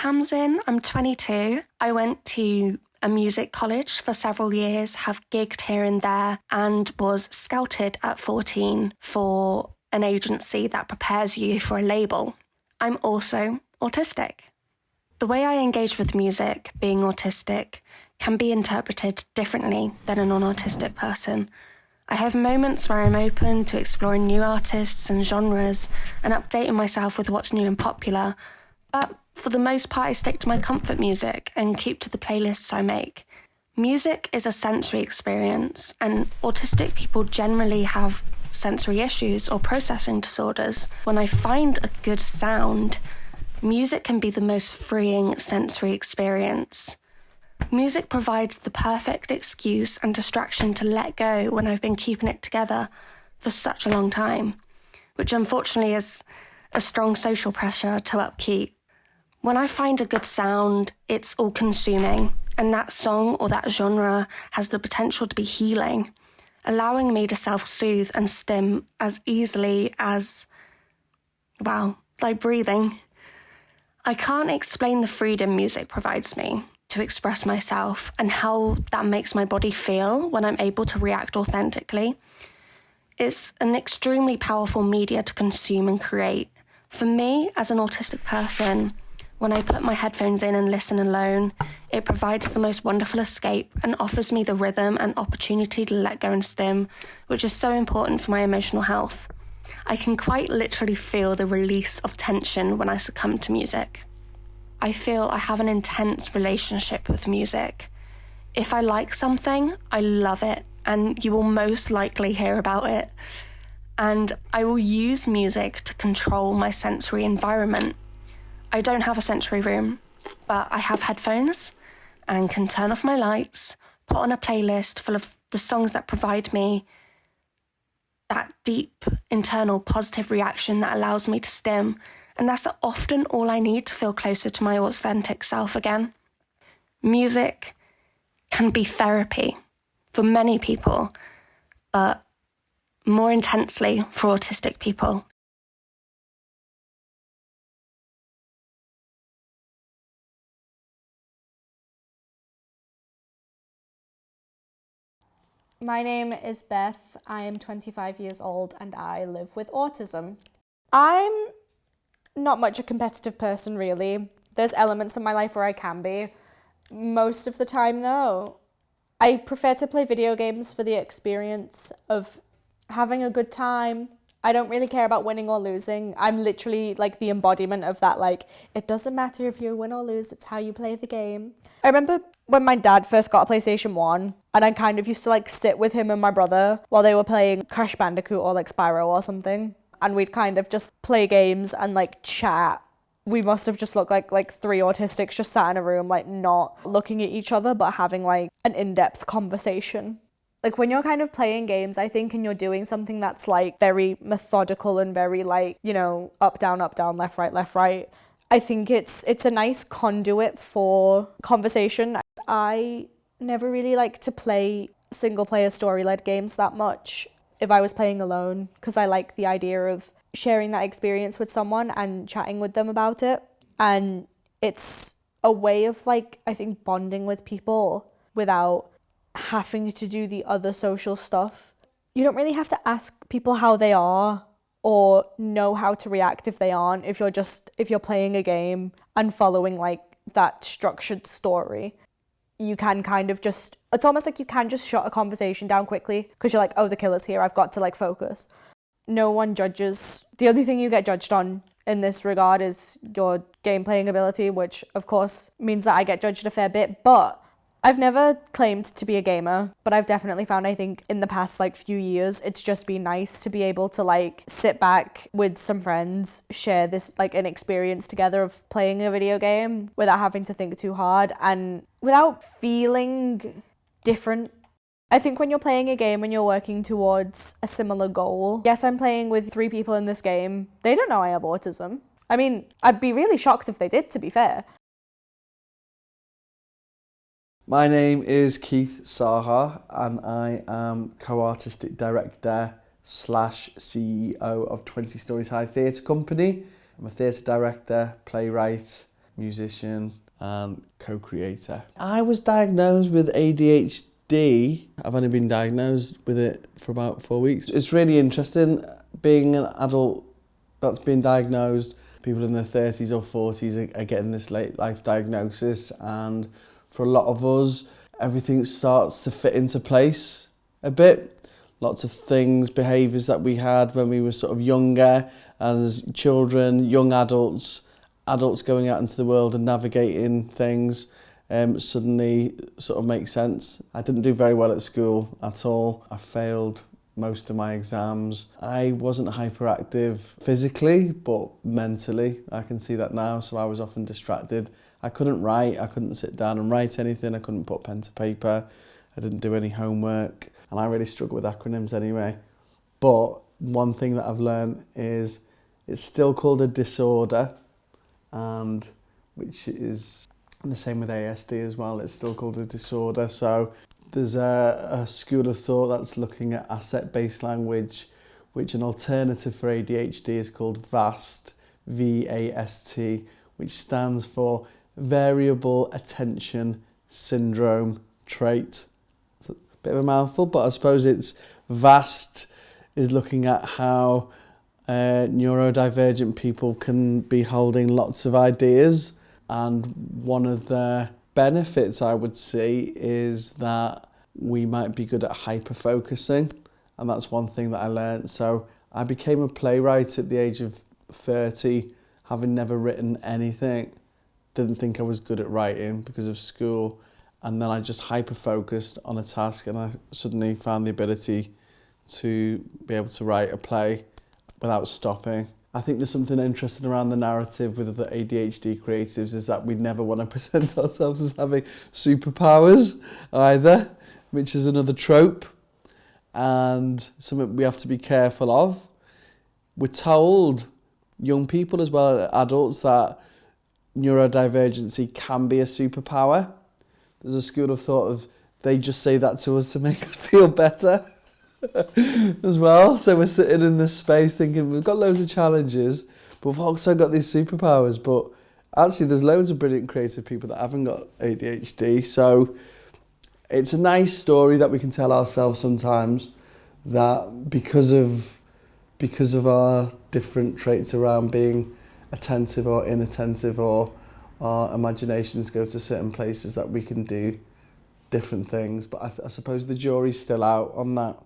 Tamsin, I'm 22. I went to a music college for several years, have gigged here and there, and was scouted at 14 for an agency that prepares you for a label. I'm also autistic. The way I engage with music, being autistic, can be interpreted differently than a non-autistic person. I have moments where I'm open to exploring new artists and genres and updating myself with what's new and popular, but for the most part I stick to my comfort music and keep to the playlists I make. Music is a sensory experience, and autistic people generally have sensory issues or processing disorders. When I find a good sound, music can be the most freeing sensory experience. Music provides the perfect excuse and distraction to let go when I've been keeping it together for such a long time, which unfortunately is a strong social pressure to upkeep. When I find a good sound, it's all-consuming, and that song or that genre has the potential to be healing, allowing me to self-soothe and stim as easily as, like breathing. I can't explain the freedom music provides me to express myself and how that makes my body feel when I'm able to react authentically. It's an extremely powerful media to consume and create. For me, as an autistic person, when I put my headphones in and listen alone, it provides the most wonderful escape and offers me the rhythm and opportunity to let go and stim, which is so important for my emotional health. I can quite literally feel the release of tension when I succumb to music. I feel I have an intense relationship with music. If I like something, I love it, and you will most likely hear about it. And I will use music to control my sensory environment. I don't have a sensory room, but I have headphones and can turn off my lights, put on a playlist full of the songs that provide me that deep, internal, positive reaction that allows me to stim. And that's often all I need to feel closer to my authentic self again. Music can be therapy for many people, but more intensely for autistic people. My name is Beth. I am 25 years old and I live with autism. I'm not much a competitive person, really. There's elements of my life where I can be. Most of the time, though, I prefer to play video games for the experience of having a good time. I don't really care about winning or losing. I'm literally like the embodiment of that, like, it doesn't matter if you win or lose, it's how you play the game. I remember when my dad first got a PlayStation 1, and I kind of used to like sit with him and my brother while they were playing Crash Bandicoot or like Spyro or something. And we'd kind of just play games and like chat. We must have just looked like three autistics just sat in a room, like not looking at each other, but having like an in-depth conversation. Like when you're kind of playing games, I think, and you're doing something that's like very methodical and very like, you know, up, down, left, right. I think it's a nice conduit for conversation. I never really like to play single player story-led games that much if I was playing alone, because I like the idea of sharing that experience with someone and chatting with them about it. And it's a way of like, I think, bonding with people without having to do the other social stuff. You don't really have to ask people how they are or know how to react if they aren't, if you're playing a game and following like that structured story. You can kind of just, it's almost like you can just shut a conversation down quickly because you're like, oh, the killer's here, I've got to like focus. No one judges. The only thing you get judged on in this regard is your game playing ability, which of course means that I get judged a fair bit, but I've never claimed to be a gamer, but I've definitely found, I think, in the past like few years, it's just been nice to be able to like sit back with some friends, share this like an experience together of playing a video game without having to think too hard and without feeling different. I think when you're playing a game and you're working towards a similar goal, yes, I'm playing with 3 people in this game. They don't know I have autism. I mean, I'd be really shocked if they did, to be fair. My name is Keith Saha and I am co-artistic director / CEO of 20 Stories High Theatre Company. I'm a theatre director, playwright, musician and co-creator. I was diagnosed with ADHD. I've only been diagnosed with it for about 4 weeks. It's really interesting being an adult that's been diagnosed. People in their 30s or 40s are getting this late life diagnosis, and for a lot of us, everything starts to fit into place a bit. Lots of things, behaviours that we had when we were sort of younger, as children, young adults going out into the world and navigating things, suddenly sort of make sense. I didn't do very well at school at all. I failed most of my exams. I wasn't hyperactive physically, but mentally, I can see that now, so I was often distracted. I couldn't write, I couldn't sit down and write anything, I couldn't put pen to paper, I didn't do any homework, and I really struggle with acronyms anyway. But one thing that I've learned is it's still called a disorder, and which is the same with ASD as well, it's still called a disorder. So there's a school of thought that's looking at asset-based language, which an alternative for ADHD is called VAST, V-A-S-T, which stands for Variable Attention Syndrome Trait. It's a bit of a mouthful, but I suppose it's VAST is looking at how neurodivergent people can be holding lots of ideas, and one of the benefits I would see is that we might be good at hyper-focusing, and that's one thing that I learned. So I became a playwright at the age of 30, having never written anything. Didn't think I was good at writing because of school, and then I just hyper-focused on a task, and I suddenly found the ability to be able to write a play without stopping. I think there's something interesting around the narrative with the ADHD creatives, is that we never want to present ourselves as having superpowers either, which is another trope and something we have to be careful of. We're told, young people as well as adults, that neurodivergency can be a superpower. There's a school of thought of they just say that to us to make us feel better. As well, so we're sitting in this space thinking we've got loads of challenges, but we've also got these superpowers. But actually, there's loads of brilliant creative people that haven't got ADHD. So it's a nice story that we can tell ourselves sometimes, that because of our different traits around being attentive or inattentive, or our imaginations go to certain places, that we can do different things. But I suppose the jury's still out on that.